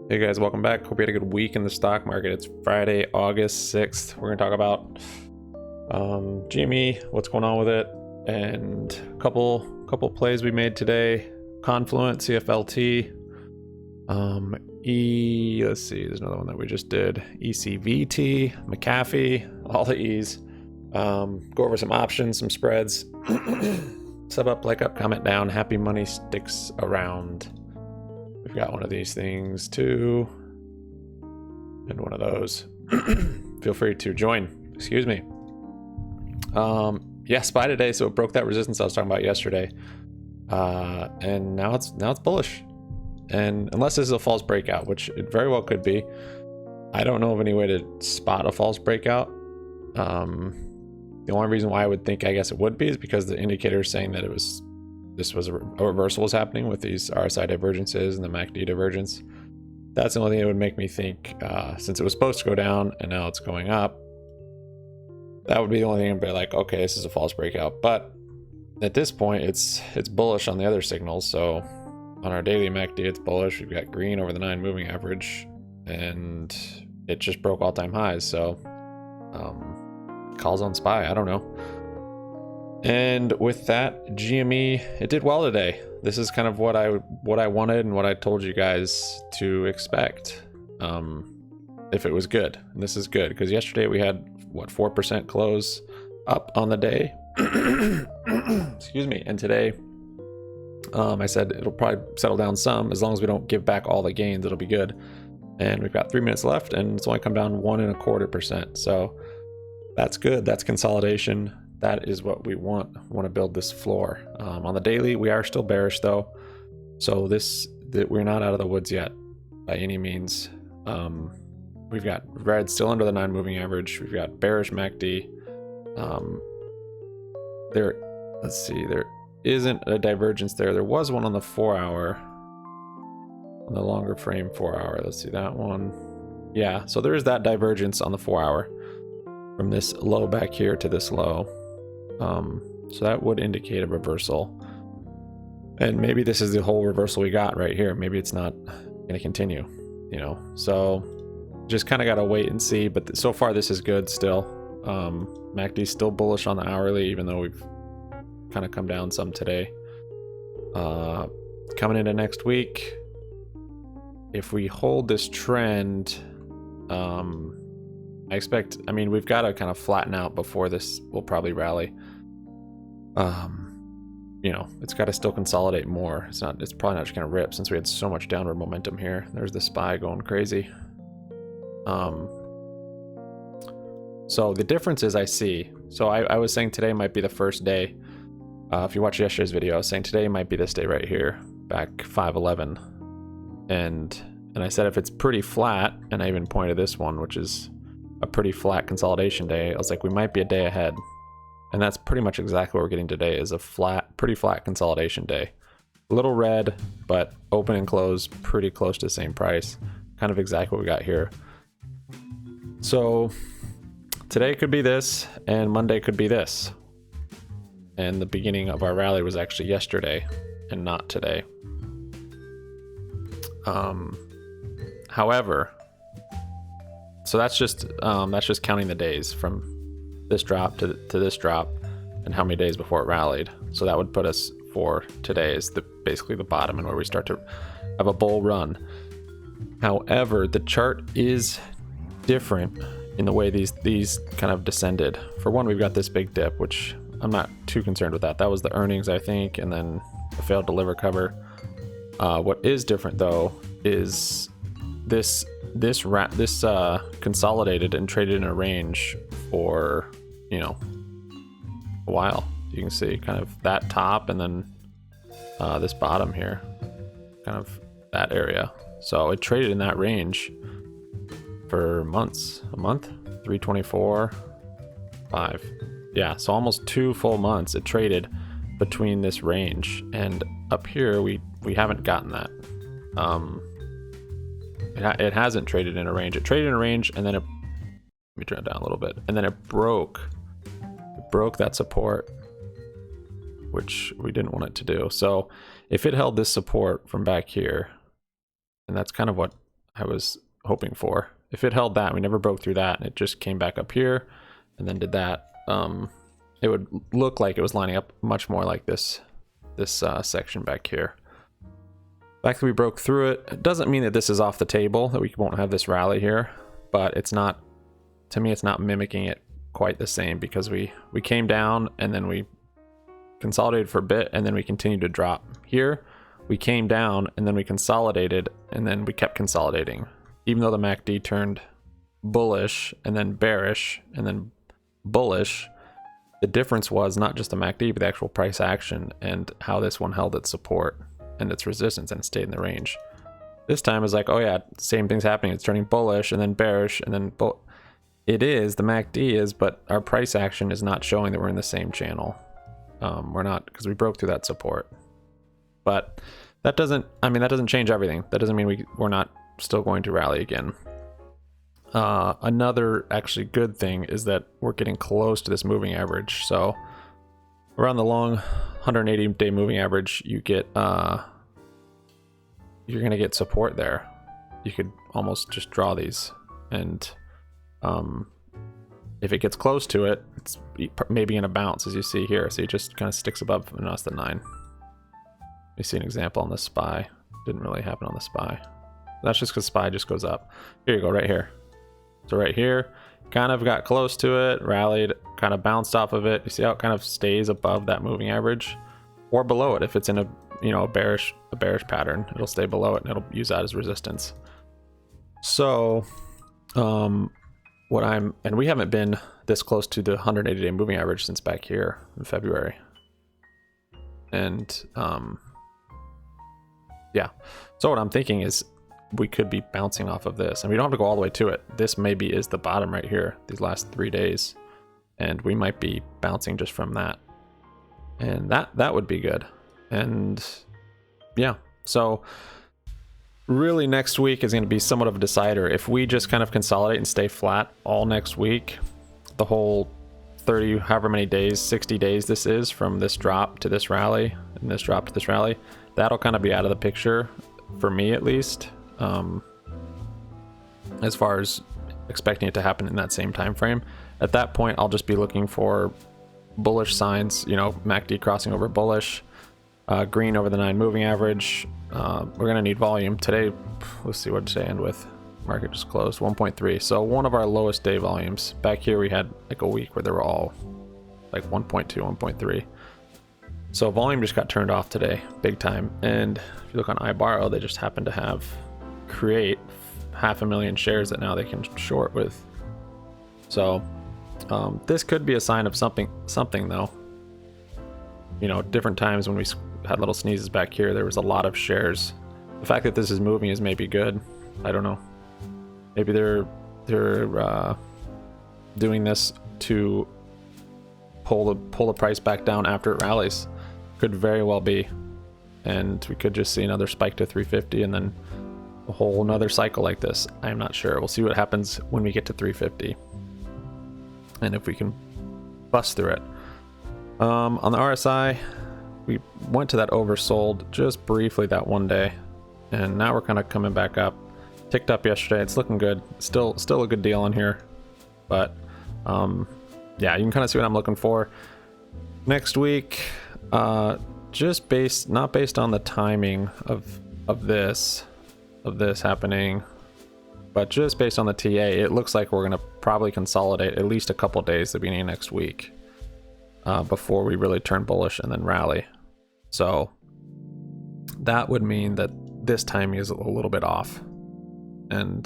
Hey guys, welcome back. Hope you had a good week in the stock market. It's Friday, August 6th. We're going to talk about GME, what's going on with it, and a couple plays we made today. Confluent, CFLT, let's see, there's another one that we just did. ECVT, McAfee, all the E's. Go over some options, some spreads. Sub up, like up, comment down. Happy money sticks around. We've got one of these things too, and one of those. Feel free to join. Excuse me. Yeah, SPY today, so it broke that resistance I was talking about yesterday, and now it's bullish. And unless this is a false breakout, which it very well could be, I don't know of any way to spot a false breakout. The only reason why I would think, I guess it would be, is because the indicator is saying that this was a reversal was happening with these RSI divergences and the MACD divergence. That's the only thing that would make me think, since it was supposed to go down and now it's going up, that would be the only thing I'd be like, okay, this is a false breakout. But at this point, it's bullish on the other signals. So on our daily MACD, it's bullish. We've got green over the 9 moving average, and it just broke all-time highs. So calls on SPY, I don't know. And with that, GME, it did well today. This is kind of what I wanted and what I told you guys to expect, if it was good. And this is good because yesterday we had what, 4% close up on the day. Excuse me. And today, I said it'll probably settle down some. As long as we don't give back all the gains, it'll be good. And we've got 3 minutes left, and it's only come down 1.25%. So that's good. That's consolidation. That is what we want to build this floor. On the daily, we are still bearish though. So we're not out of the woods yet by any means. We've got red still under the 9 moving average. We've got bearish MACD. Let's see, there isn't a divergence there. There was one on the 4-hour, on the longer frame 4-hour. Let's see that one. Yeah, so there is that divergence on the 4-hour from this low back here to this low. So that would indicate a reversal, and maybe this is the whole reversal we got right here. Maybe it's not going to continue, so just kind of got to wait and see. But so far this is good still. MACD's still bullish on the hourly, even though we've kind of come down some today. Coming into next week, if we hold this trend, I expect, we've got to kind of flatten out before this will probably rally. It's got to still consolidate more. It's probably not just going to rip, since we had so much downward momentum here. There's the SPY going crazy. So the differences I see, so I was saying today might be the first day. If you watched yesterday's video, I was saying today might be this day right here, back 5/11. And I said if it's pretty flat, and I even pointed this one, which is a pretty flat consolidation day, I was like, we might be a day ahead. And that's pretty much exactly what we're getting today, is a pretty flat consolidation day. A little red, but open and close pretty close to the same price. Kind of exactly what we got here. So today could be this, and Monday could be this. And the beginning of our rally was actually yesterday and not today. However, so that's just counting the days from this drop to this drop and how many days before it rallied. So that would put us for today is basically the bottom, and where we start to have a bull run. However, the chart is different in the way these kind of descended. For one, we've got this big dip, which I'm not too concerned with that. That was the earnings, I think, and then the failed deliver cover. What is different though is this consolidated and traded in a range for a while. You can see kind of that top, and then this bottom here, kind of that area. So it traded in that range for months. A month, 324, 5. Yeah, so almost 2 full months it traded between this range, and up here we haven't gotten that. It hasn't traded in a range. It traded in a range, and then let me turn it down a little bit, and then it broke that support, which we didn't want it to do. So if it held this support from back here, and that's kind of what I was hoping for. If it held that, we never broke through that, and it just came back up here and then did that, it would look like it was lining up much more like this section back here. The fact that we broke through it, it doesn't mean that this is off the table, that we won't have this rally here, but it's not, to me, it's not mimicking it quite the same, because we came down and then we consolidated for a bit and then we continued to drop. Here we came down and then we consolidated and then we kept consolidating, even though the MACD turned bullish and then bearish and then bullish. The difference was not just the MACD, but the actual price action and how this one held its support and its resistance and stayed in the range. This time is like, oh yeah, same thing's happening. It's turning bullish and then bearish and then it is, the MACD is, but our price action is not showing that we're in the same channel. We're not, because we broke through that support. But that doesn't, I mean, that doesn't change everything. That doesn't mean we're not still going to rally again. Another actually good thing is that we're getting close to this moving average. So around the long 180-day moving average, you get, you're going to get support there. You could almost just draw these, and if it gets close to it, it's maybe going to bounce, as you see here. So it just kind of sticks above, and that's the 9. You see an example on the SPY. Didn't really happen on the SPY. That's just because SPY just goes up. Here you go, right here. So right here, kind of got close to it, rallied, kind of bounced off of it. You see how it kind of stays above that moving average, or below it. If it's in a, you know, a bearish pattern, it'll stay below it and it'll use that as resistance. So, and we haven't been this close to the 180-day moving average since back here in February. And yeah, so what I'm thinking is we could be bouncing off of this, and we don't have to go all the way to it. This maybe is the bottom right here, these last 3 days, and we might be bouncing just from that, and that would be good. And yeah, so really next week is going to be somewhat of a decider. If we just kind of consolidate and stay flat all next week, the whole 30, however many days, 60 days this is, from this drop to this rally and this drop to this rally, that'll kind of be out of the picture for me, at least, as far as expecting it to happen in that same time frame. At that point, I'll just be looking for bullish signs, you know, MACD crossing over bullish, green over the 9 moving average. We're gonna need volume today. Let's see, what did today end with? Market just closed 1.3, so one of our lowest day volumes. Back here we had like a week where they were all like 1.2, 1.3. So volume just got turned off today, big time. And if you look on iBorrow, they just happen to create 500,000 shares that now they can short with. So this could be a sign of something though. You know, different times when we had little sneezes back here, there was a lot of shares. The fact that this is moving is maybe good. I don't know. Maybe they're doing this to pull the price back down after it rallies. Could very well be, and we could just see another spike to 350 and then a whole another cycle like this. I'm not sure. We'll see what happens when we get to 350 and if we can bust through it. On the RSI, we went to that oversold just briefly that one day, and now we're kind of coming back up. Ticked up yesterday. It's looking good. Still a good deal on here, but yeah, you can kind of see what I'm looking for next week. Just not based on the timing of this happening, but just based on the TA, it looks like we're gonna probably consolidate at least a couple days at the beginning of next week before we really turn bullish and then rally. So that would mean that this timing is a little bit off, and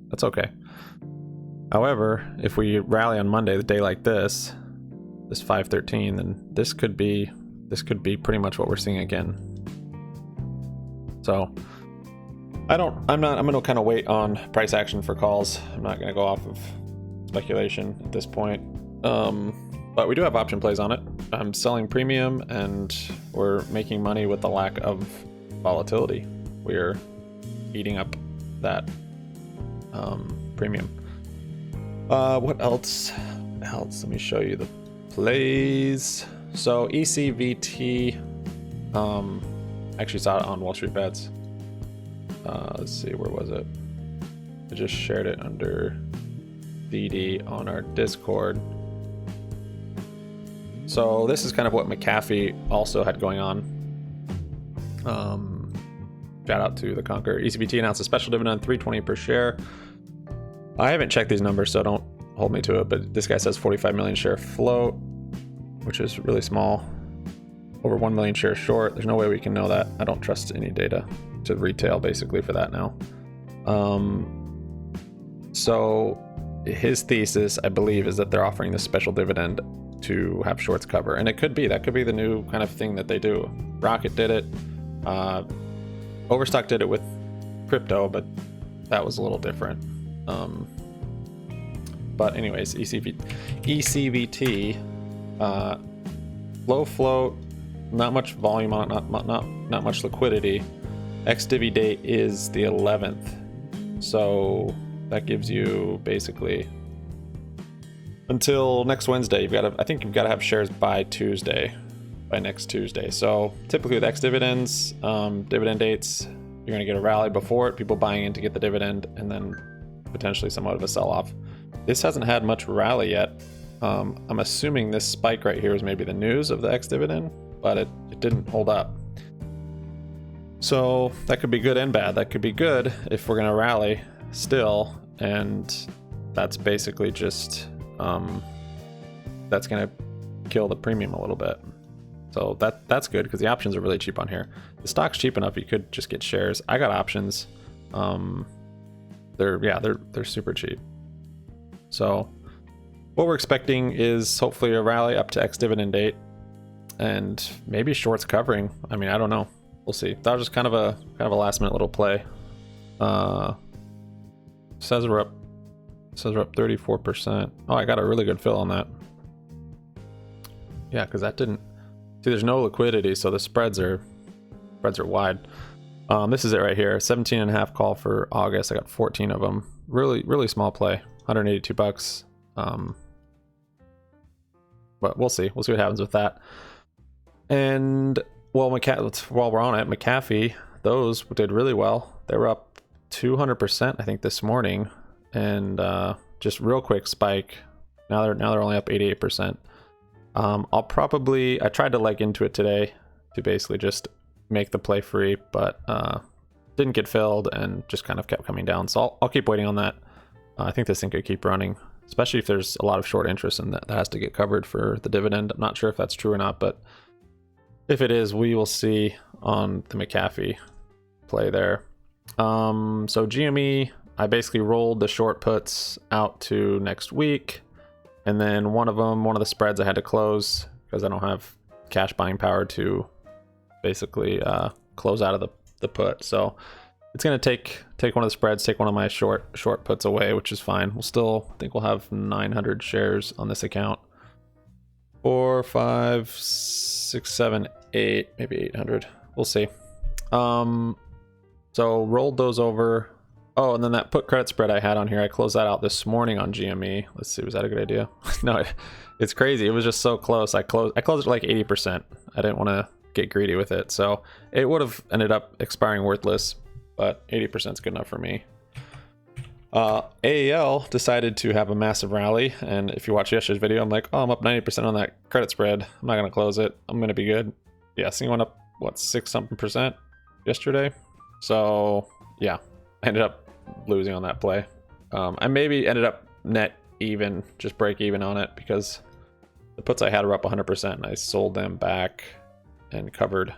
that's okay. However, if we rally on Monday, the day like this 513, then this could be pretty much what we're seeing again. So I'm gonna kind of wait on price action for calls. I'm not gonna go off of speculation at this point. But we do have option plays on it. I'm selling premium, and we're making money with the lack of volatility. We're eating up that premium. What else? Let me show you the plays. So ECVT, actually saw it on Wall Street Bets. Let's see, where was it? I just shared it under DD on our Discord. So this is kind of what McAfee also had going on. Shout out to the Conquer. ECVT announced a special dividend, $3.20 per share. I haven't checked these numbers, so don't hold me to it, but this guy says 45 million share float, which is really small. Over 1 million shares short. There's no way we can know that. I don't trust any data to retail basically for that now. So his thesis, I believe, is that they're offering this special dividend to have shorts cover, and it could be that could be the new kind of thing that they do. Rocket did it. Overstock did it with crypto, but that was a little different. But anyways, ECVT, low float, not much volume on it, not much liquidity. Ex-divi date is the 11th, so that gives you basically until next Wednesday. I think you've got to have shares by next Tuesday. So typically with ex-dividends, dividend dates, you're going to get a rally before it, people buying in to get the dividend, and then potentially somewhat of a sell-off. This hasn't had much rally yet. I'm assuming this spike right here is maybe the news of the ex-dividend, but it didn't hold up. So that could be good and bad. That could be good if we're going to rally still, and that's basically just that's going to kill the premium a little bit. So that's good because the options are really cheap on here. The stock's cheap enough you could just get shares. I got options. They're super cheap. So what we're expecting is hopefully a rally up to ex-dividend date and maybe shorts covering. I mean, I don't know. We'll see. That was just kind of a last minute little play. Says we're up 34%. Oh, I got a really good fill on that. Yeah, because that didn't see, there's no liquidity, so the spreads are wide. This is it right here. 17.5 call for August. I got 14 of them. Really small play. $182. But we'll see what happens with that. And well, while we're on it, McAfee, those did really well. They were up 200%, I think, this morning, and just real quick spike. Now they're only up 88%. I tried to leg into it today to basically just make the play free, but didn't get filled and just kind of kept coming down. So I'll keep waiting on that. I think this thing could keep running, especially if there's a lot of short interest in that has to get covered for the dividend. I'm not sure if that's true or not, but if it is, we will see on the McAfee play there. So GME, I basically rolled the short puts out to next week. And then one of the spreads I had to close because I don't have cash buying power to basically close out of the put. So it's going to take one of the spreads, take one of my short puts away, which is fine. I think we'll have 900 shares on this account. 4, 5, 6, 7, 8, maybe 800. We'll see. So rolled those over. Oh, and then that put credit spread I had on here, I closed that out this morning on GME. Let's see, was that a good idea? No, it's crazy. It was just so close. I closed it like 80%. I didn't want to get greedy with it. So it would have ended up expiring worthless, but 80% is good enough for me. AEL decided to have a massive rally. And if you watch yesterday's video, I'm like, oh, I'm up 90% on that credit spread. I'm not going to close it. I'm going to be good. Yeah, I think it went up, what, 6-something% yesterday. So yeah, I ended up losing on that play. I maybe ended up net even, just break even on it, because the puts I had were up 100% and I sold them back and covered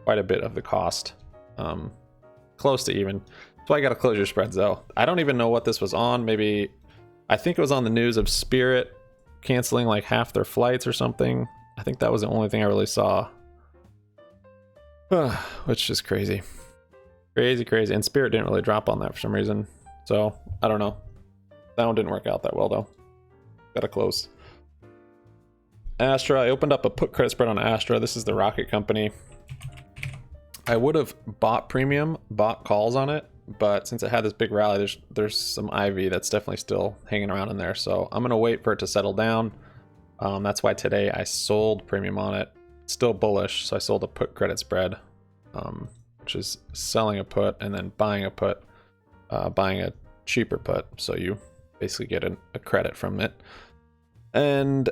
quite a bit of the cost. Close to even. So I got to close your spreads though. I don't even know what this was on. Maybe, I think it was on the news of Spirit canceling like half their flights or something. I think that was the only thing I really saw. Which is crazy. Crazy. And Spirit didn't really drop on that for some reason. So I don't know. That one didn't work out that well though. Gotta close. Astra, I opened up a put credit spread on Astra. This is the rocket company. I would have bought calls on it, but since it had this big rally, there's some IV that's definitely still hanging around in there. So I'm gonna wait for it to settle down. That's why today I sold premium on it. It's still bullish, so I sold a put credit spread. which is selling a put and then buying a put, buying a cheaper put. So you basically get a credit from it. And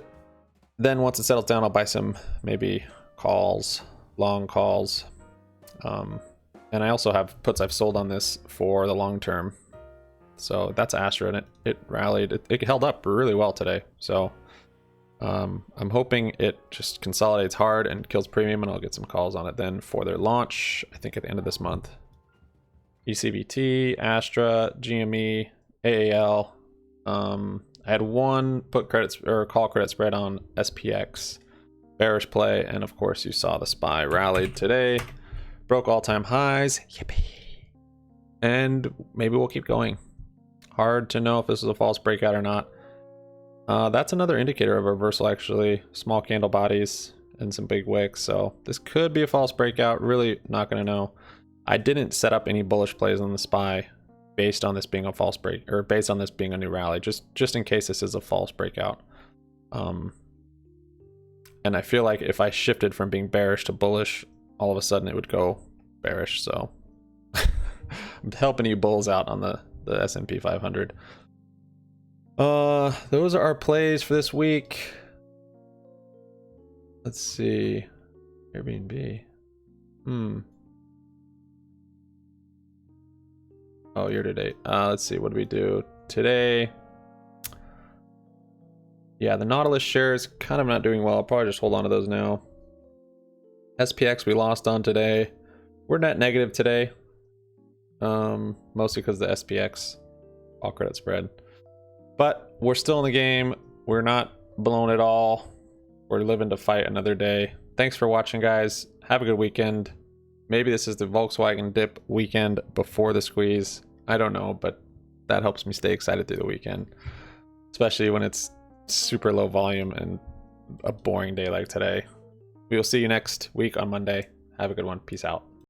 then once it settles down, I'll buy some maybe calls, long calls. And I also have puts I've sold on this for the long term. So that's Astra, and it rallied. It held up really well today. So I'm hoping it just consolidates hard and kills premium, and I'll get some calls on it then for their launch, I think at the end of this month. ECVT, Astra, GME, AAL. I had one put credits or call credit spread on SPX, bearish play, and of course you saw the SPY rallied today, broke all-time highs. Yippee! And maybe we'll keep going. Hard to know if this is a false breakout or not. That's another indicator of a reversal, actually. Small candle bodies and some big wicks. So this could be a false breakout. Really not going to know. I didn't set up any bullish plays on the SPY based on this being a false break, or based on this being a new rally, just in case this is a false breakout. And I feel like if I shifted from being bearish to bullish, all of a sudden it would go bearish. So I'm helping you bulls out on the S&P 500. Those are our plays for this week. Let's see. Airbnb. Oh, year to date. Let's see. What do we do today? Yeah, the Nautilus shares kind of not doing well. I'll probably just hold on to those now. SPX we lost on today. We're net negative today. Mostly because the SPX all credit spread. But we're still in the game. We're not blown at all. We're living to fight another day. Thanks for watching, guys. Have a good weekend. Maybe this is the Volkswagen dip weekend before the squeeze. I don't know, but that helps me stay excited through the weekend. Especially when it's super low volume and a boring day like today. We will see you next week on Monday. Have a good one. Peace out.